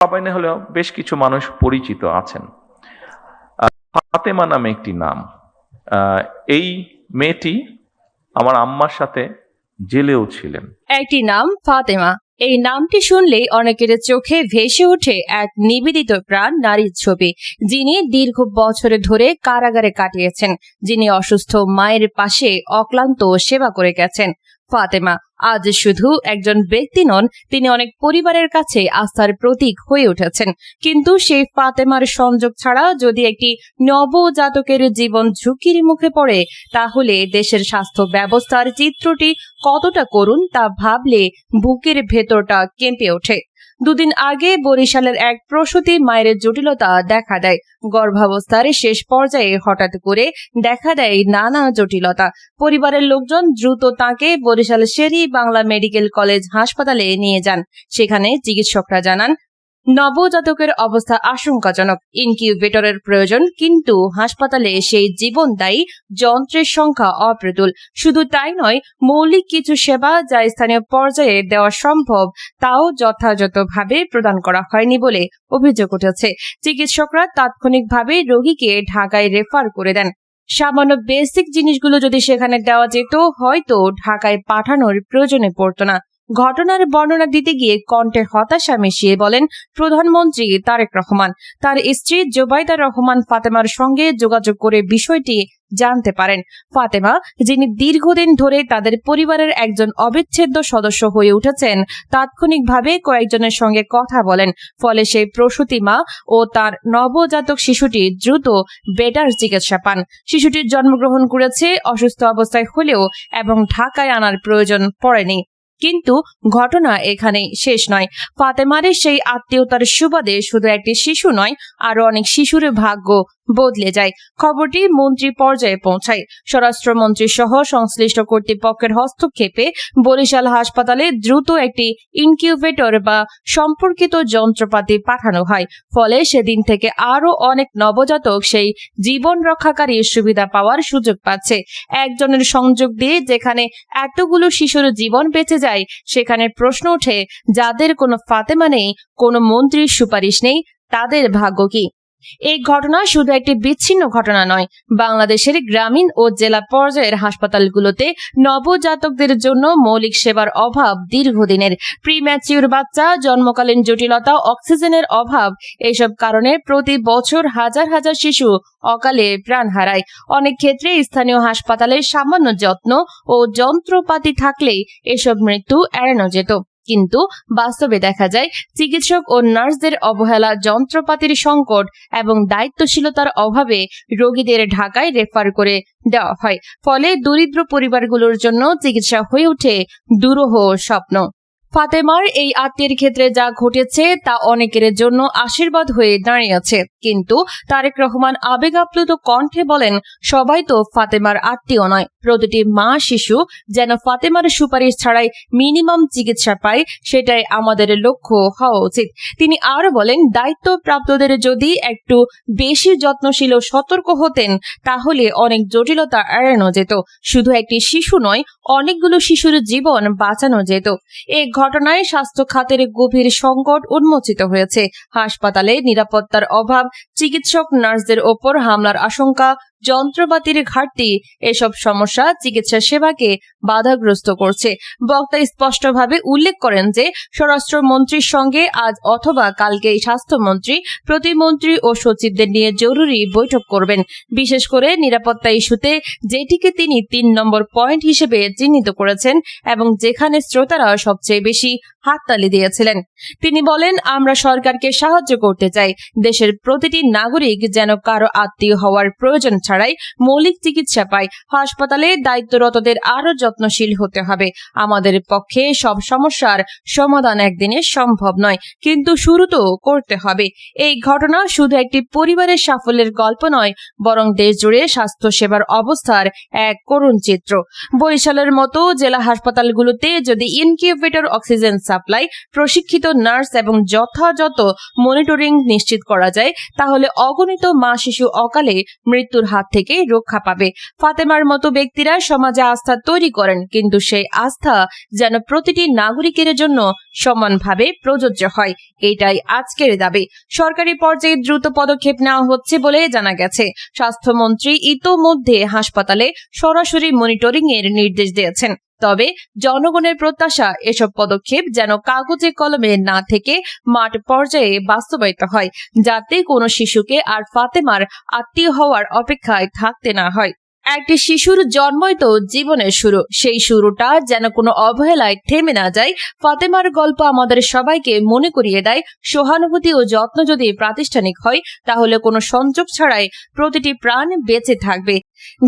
সবাই না হলেও বেশ কিছু মানুষ পরিচিত আছেন। ফাতেমা নামে একটি নাম। এই মেয়েটি আমার আম্মার সাথে জেলেও ছিলেন। একটি নাম ফাতেমা। এই নামটি শুনলেই অনেকের চোখে ভেসে ওঠে এক নিবেদিত প্রাণ নারীর ছবি, যিনি দীর্ঘ বছর ধরে কারাগারে কাটিয়েছেন, যিনি অসুস্থ মায়ের পাশে অক্লান্ত সেবা করে গেছেন। ফাতেমা আজ শুধু একজন ব্যক্তি নন, তিনি অনেক পরিবারের কাছে আস্থার প্রতীক হয়ে উঠেছেন। কিন্তু সেই ফাতেমার সংযোগ ছাড়া যদি একটি নবজাতকের জীবন ঝুঁকির মুখে পড়ে, তাহলে দেশের স্বাস্থ্য ব্যবস্থার চিত্রটি কতটা করুণ তা ভাবলে বুকের ভেতরটা কেঁপে ওঠে। দুদিন আগে বরিশালের এক প্রসূতি মায়ের জটিলতা দেখা দেয়। গর্ভাবস্থার শেষ পর্যায়ে হঠাৎ করে দেখা দেয় নানা জটিলতা। পরিবারের লোকজন দ্রুত তাকে বরিশাল শেরি বাংলা মেডিকেল কলেজ হাসপাতালে নিয়ে যান। সেখানে চিকিৎসকরা জানান, নবজাতকের অবস্থা আশঙ্কাজনক, ইনকিউবেটরের প্রয়োজন। কিন্তু হাসপাতালে সেই জীবনদায়ী যন্ত্রের সংখ্যা অপ্রতুল। শুধু তাই নয়, মৌলিক কিছু সেবা যা স্থানীয় পর্যায়ে দেওয়া সম্ভব তাও যথাযথভাবে প্রদান করা হয়নি বলে অভিযোগ উঠেছে। চিকিৎসকরা তাৎক্ষণিকভাবে রোগীকে ঢাকায় রেফার করে দেন। সামান্য বেসিক জিনিসগুলো যদি সেখানে দেওয়া যেত, হয়তো ঢাকায় পাঠানোর প্রয়োজনে পড়তো না। ঘটনার বর্ণনা দিতে গিয়ে কণ্ঠে হতাশা মিশিয়ে বলেন প্রধানমন্ত্রী তারেক রহমান। তার স্ত্রী জোবাইদা রহমান ফাতেমার সঙ্গে যোগাযোগ করে বিষয়টি জানতে পারেন। ফাতেমা, যিনি দীর্ঘদিন ধরে তাদের পরিবারের একজন অবিচ্ছেদ্য সদস্য হয়ে উঠেছেন, তাৎক্ষণিকভাবে কয়েকজনের সঙ্গে কথা বলেন। ফলে সেই প্রসূতি মা ও তার নবজাতক শিশুটি দ্রুত বেটার চিকিৎসা পান। শিশুটির জন্মগ্রহণ করেছে অসুস্থ অবস্থায় হলেও এবং ঢাকায় আনার প্রয়োজন পড়েনি। কিন্তু ঘটনা এখানেই শেষ নয়। ফাতেমার সেই আত্মীয়তার সুবাদে শুধু একটি শিশু নয়, আরো অনেক শিশুর ভাগ্য বদলে যায়। খবরটি মন্ত্রী পর্যায়ে পৌঁছায়। স্বরাষ্ট্রমন্ত্রী সহ সংশ্লিষ্ট কর্তৃপক্ষের হস্তক্ষেপে বরিশাল হাসপাতালে দ্রুত একটি ইনকিউবেটর বা সম্পর্কিত যন্ত্রপাতি পাঠানো হয়। ফলে সেদিন থেকে আরো অনেক নবজাতক সেই জীবন রক্ষাকারী সুবিধা পাওয়ার সুযোগ পাচ্ছে। একজনের সংযোগ দিয়ে যেখানে এতগুলো শিশুর জীবন বেঁচে যায়, সেখানে প্রশ্ন ওঠে, যাদের কোনো ফাতেমা নেই, কোনো মন্ত্রীর সুপারিশ নেই, তাদের ভাগ্য কি? এই ঘটনা শুধু একটি বিচ্ছিন্ন ঘটনা নয়। বাংলাদেশের গ্রামীণ ও জেলা পর্যায়ের হাসপাতালগুলোতে নবজাতকদের জন্য মৌলিক সেবার অভাব দীর্ঘদিনের। প্রিম্যাচিউর বাচ্চা, জন্মকালীন জটিলতা, অক্সিজেনের অভাব, এসব কারণে প্রতি বছর হাজার হাজার শিশু অকালে প্রাণ হারায়। অনেক ক্ষেত্রে স্থানীয় হাসপাতালে সামান্য যত্ন ও যন্ত্রপাতি থাকলেই এসব মৃত্যু এড়ানো যেত। কিন্তু বাস্তবে দেখা যায় চিকিৎসক ও নার্সদের অবহেলা, যন্ত্রপাতির সংকট এবং দায়িত্বশীলতার অভাবে রোগীদের ঢাকায় রেফার করে দেওয়া হয়। ফলে দরিদ্র পরিবারগুলোর জন্য চিকিৎসা হয়ে ওঠে দুরূহ স্বপ্ন। ফাতেমার এই আত্মীয়ের ক্ষেত্রে যা ঘটেছে তা অনেকের জন্য আশীর্বাদ হয়ে দাঁড়িয়েছে। কিন্তু তারেক রহমান আবেগ আপ্লুত কণ্ঠে বলেন, সবাই তো ফাতেমার আত্মীয় নয়। প্রতিটি মা শিশু যেন ফাতেমার সুপারিশ ছাড়াই মিনিমাম চিকিৎসা পায়, সেটাই আমাদের লক্ষ্য হওয়া উচিত। তিনি আরো বলেন, দায়িত্বপ্রাপ্তদের যদি একটু বেশি যত্নশীল ও সতর্ক হতেন, তাহলে অনেক জটিলতা এড়ানো যেত। শুধু একটি শিশু নয়, অনেকগুলো শিশুর জীবন বাঁচানো যেত। এই ঘটনায় স্বাস্থ্য খাতের গভীর সংকট উন্মোচিত হয়েছে। হাসপাতালে নিরাপত্তার অভাব, চিকিৎসক নার্সদের ওপর হামলার আশঙ্কা, যন্ত্রপাতির ঘাটতি, এসব সমস্যা চিকিৎসা সেবাকে বাধাগ্রস্ত করছে। বক্তা স্পষ্টভাবে উল্লেখ করেন যে স্বরাষ্ট্রমন্ত্রীর সঙ্গে আজ অথবা কালকেই স্বাস্থ্যমন্ত্রী, প্রতিমন্ত্রী ও সচিবদের নিয়ে জরুরি বৈঠক করবেন। বিশেষ করে নিরাপত্তা ইস্যুতে, যেটিকে তিনি ৩ নম্বর পয়েন্ট হিসেবে চিহ্নিত করেছেন এবং যেখানে শ্রোতারা সবচেয়ে বেশি হাততালি দিয়েছিলেন। তিনি বলেন, আমরা সরকারকে সাহায্য করতে চাই। দেশের প্রতিটি নাগরিক যেন কারো আত্মীয় হওয়ার প্রয়োজন ছাড়াই মৌলিক চিকিৎসা পায়। হাসপাতালে দায়িত্বরতদের আরো যত্নশীল হতে হবে। আমাদের পক্ষে সব সমস্যার সমাধান একদিনে সম্ভব নয়, কিন্তু শুরু তো করতে হবে। এই ঘটনা শুধু একটি পরিবারের সাফল্যের গল্প নয়, বরং দেশ জুড়ে স্বাস্থ্য সেবার অবস্থার এক করুণ চিত্র। বরিশালের মতো জেলা হাসপাতালগুলোতে যদি ইনকিউবেটর, অক্সিজেন সাপ্লাই, প্রশিক্ষিত নার্স এবং যথাযথ মনিটরিং নিশ্চিত করা যায়, তাহলে অগণিত মা শিশু অকালে মৃত্যুর হাত থেকে রক্ষা পাবে। ফাতেমার মতো ব্যক্তিরা সমাজে আস্থা তৈরি করেন, কিন্তু সেই আস্থা যেন প্রতিটি নাগরিকের জন্য সমানভাবে প্রযোজ্য হয়, এটাই আজকের দাবি। সরকারি পর্যায়ে দ্রুত পদক্ষেপ নেওয়া হচ্ছে বলে জানা গেছে। স্বাস্থ্যমন্ত্রী ইতোমধ্যে হাসপাতালে সরাসরি মনিটরিং এর নির্দেশ দিয়েছেন। তবে জনগণের প্রত্যাশা এসব পদক্ষেপ যেন কাগজে কলমে না থেকে মাঠ পর্যায়ে বাস্তবায়িত হয়, যাতে কোনো শিশুকে আর ফাতেমার আত্মীয় হওয়ার অপেক্ষায় থাকতে না হয়। একটি শিশুর জন্মই তো জীবনের শুরু, সেই শুরুটা যেন কোনো অবহেলায় থেমে না যায়। ফাতেমার গল্প আমাদের সবাইকে মনে করিয়ে দেয়, সহানুভূতি ও যত্ন যদি প্রাতিষ্ঠানিক হয়, তাহলে কোনো সংযোগ ছাড়াই প্রতিটি প্রাণ বেঁচে থাকবে।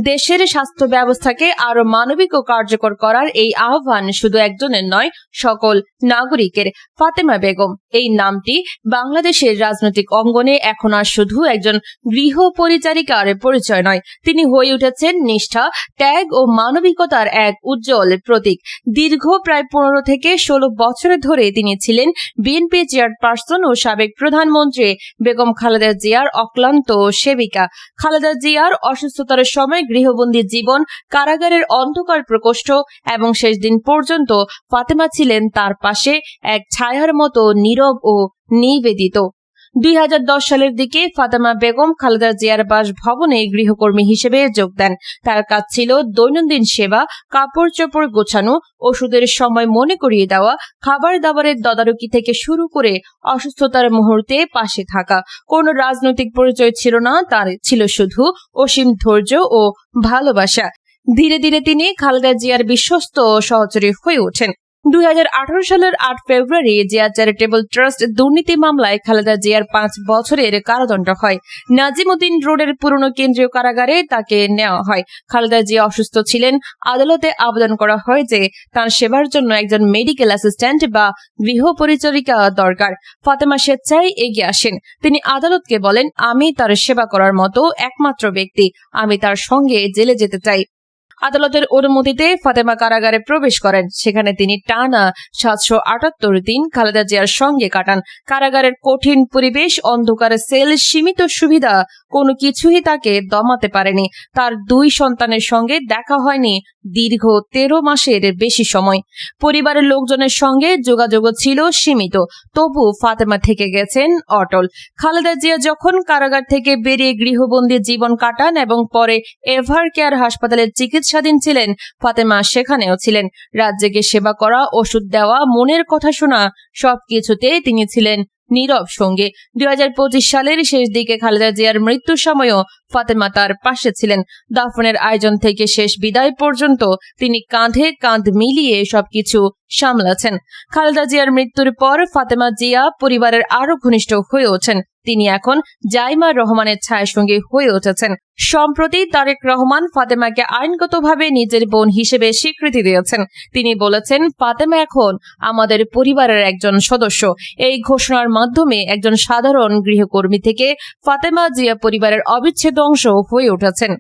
দেশের স্বাস্থ্য ব্যবস্থাকে আরো মানবিক ও কার্যকর করার এই আহ্বান শুধু একজনের নয়, সকল নাগরিকের। ফাতেমা বেগম এই নামটি বাংলাদেশের রাজনৈতিক অঙ্গনে এখন আর শুধু একজন গৃহ পরিচারিকার পরিচয় নয়, তিনি হয়ে উঠেছেন নিষ্ঠা, ত্যাগ ও মানবিকতার এক উজ্জ্বল প্রতীক। দীর্ঘ প্রায় 15 থেকে 16 বছর ধরে তিনি ছিলেন বিএনপি চেয়ারপারসন ও সাবেক প্রধানমন্ত্রী বেগম খালেদা জিয়ার অক্লান্ত সেবিকা। খালেদা জিয়ার অসুস্থতার সময় গৃহবন্দী জীবন, কারাগারের অন্ধকার প্রকোষ্ঠ এবং শেষ দিন পর্যন্ত ফাতেমা ছিলেন তার পাশে এক ছায়ার মতো নীরব ও নিবেদিত। 2010 সালের দিকে ফাতেমা বেগম খালেদা জিয়ার বাসভবনে গৃহকর্মী হিসেবে যোগ দেন। তার কাজ ছিল দৈনন্দিন সেবা, কাপড় চোপড় গোছানো, ওষুধের সময় মনে করিয়ে দেওয়া, খাবার দাবারের তদারকি থেকে শুরু করে অসুস্থতার মুহূর্তে পাশে থাকা। কোনো রাজনৈতিক পরিচয় ছিল না তার, ছিল শুধু অসীম ধৈর্য ও ভালোবাসা। ধীরে ধীরে তিনি খালেদা জিয়ার বিশ্বস্ত সহচরী হয়ে ওঠেন। 2018 সালের 8 ফেব্রুয়ারি জিয়া চ্যারিটেবল ট্রাস্ট দুর্নীতি মামলায় খালেদা জিয়ার 5 বছরের কারাদণ্ড হয়। নাজিমউদ্দিন রোডের পুরনো কেন্দ্রীয় কারাগারে তাকে নেওয়া হয়। খালেদা জিয়া অসুস্থ ছিলেন। আদালতে আবেদন করা হয় যে তার সেবার জন্য একজন মেডিকেল অ্যাসিস্ট্যান্ট বা গৃহ পরিচারিকা দরকার। ফাতেমা স্বেচ্ছায় এগিয়ে আসেন। তিনি আদালতকে বলেন, আমি তার সেবা করার মতো একমাত্র ব্যক্তি, আমি তার সঙ্গে জেলে যেতে চাই। আদালতের অনুমতিতে ফাতেমা কারাগারে প্রবেশ করেন। সেখানে তিনি টানা 778 দিন খালেদা জিয়ার সঙ্গে কাটান। কারাগারের কঠিন পরিবেশ, অন্ধকার সেল, সীমিত সুবিধা কোনো কিছুই তাকে দমাতে পারেনি। তার 2 সন্তানের সঙ্গে দেখা হয়নি দীর্ঘ 13 মাসের বেশি সময়। পরিবারের লোকজনের সঙ্গে যোগাযোগ ছিল সীমিত, তবু ফাতেমা থেকে গেছেন অটল। খালেদা জিয়া যখন কারাগার থেকে বেরিয়ে গৃহবন্দী জীবন কাটান এবং পরে এভার কেয়ার হাসপাতালের চিকিৎসাধীন ছিলেন, ফাতেমা সেখানেও ছিলেন। রাজ্যকে সেবা করা, ওষুধ দেওয়া, মনের কথা শোনা, সবকিছুতে তিনি ছিলেন নীরব সঙ্গে। 2025 সালের শেষ দিকে খালেদা জিয়ার মৃত্যুর সময়ও ফাতেমা তার পাশে ছিলেন। দাফনের আয়োজন থেকে শেষ বিদায় পর্যন্ত তিনি কাঁধে কাঁধ মিলিয়ে সবকিছু সামলাছেন। খালেদা জিয়ার মৃত্যুর পর ফাতেমা জিয়া পরিবারের আরো ঘনিষ্ঠ হয়ে ওঠেন। তিনি এখন জাইমা রহমানের ছায়ার সঙ্গে হয়ে উঠেছেন। সম্প্রতি তারেক রহমান ফাতেমাকে আইনগতভাবে নিজের বোন হিসেবে স্বীকৃতি দিয়েছেন। তিনি বলেছেন, ফাতেমা এখন আমাদের পরিবারের একজন সদস্য। এই ঘোষণার মাধ্যমে একজন সাধারণ গৃহকর্মী থেকে ফাতেমা জিয়া পরিবারের অবিচ্ছেদ্য অংশ হয়ে উঠেছেন।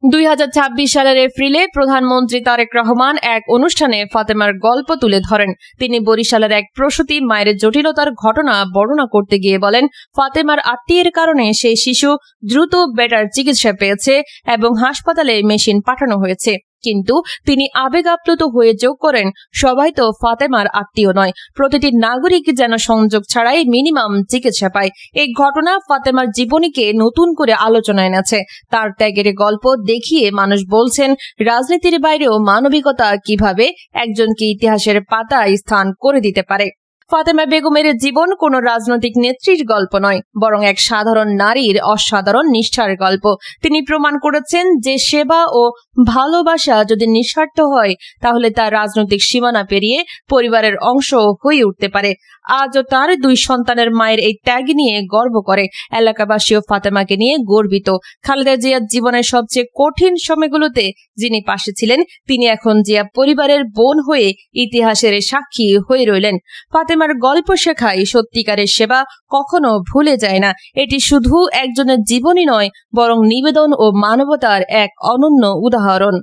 2026 সালের এপ্রিলে প্রধানমন্ত্রী তারেক রহমান এক অনুষ্ঠানে ফাতেমার গল্প তুলে ধরেন। তিনি বরিশালের এক প্রসূতি মায়ের জটিলতার ঘটনা বর্ণনা করতে গিয়ে বলেন, ফাতেমার আত্মীয়ের কারণে সেই শিশু দ্রুত বেটার চিকিৎসা পেয়েছে এবং হাসপাতালে মেশিন পাঠানো হয়েছে। কিন্তু তিনি আবেগ আপ্লুত হয়ে যোগ করেন, সবাই তো ফাতেমার আত্মীয় নয়, প্রতিটি নাগরিক যেন সংযোগ ছাড়াই মিনিমাম চিকিৎসা পায়। এই ঘটনা ফাতেমার জীবনীকে নতুন করে আলোচনায় এনেছে। তার ত্যাগের গল্প দেখিয়ে মানুষ বলছেন, রাজনীতির বাইরেও মানবিকতা কিভাবে একজনকে ইতিহাসের পাতায় স্থান করে দিতে পারে। ফাতেমা বেগমের জীবন কোনো রাজনৈতিক নেত্রীর গল্প নয়, বরং এক সাধারণ নারীর অসাধারণ নিষ্ঠার গল্প। তিনি প্রমাণ করেছেন যে সেবা ও ভালোবাসা যদি নিঃস্বার্থ হয়, তাহলে তা রাজনৈতিক সীমানা পেরিয়ে পরিবারের অংশ হয়ে উঠতে পারে। আজও তার 2 সন্তানের মায়ের এই ত্যাগ নিয়ে গর্ব করে। এলাকাবাসীও ফাতেমাকে নিয়ে গর্বিত। খালেদা জিয়ার জীবনের সবচেয়ে কঠিন সময়গুলোতে যিনি পাশে ছিলেন, তিনি এখন জিয়া পরিবারের বোন হয়ে ইতিহাসের সাক্ষী হয়ে রইলেন। ফাতেমার গল্প শেখায়, সত্যিকারের সেবা কখনো ভুলে যায় না। এটি শুধু একজনের জীবনই নয়, বরং নিবেদন ও মানবতার এক অনন্য উদাহরণ।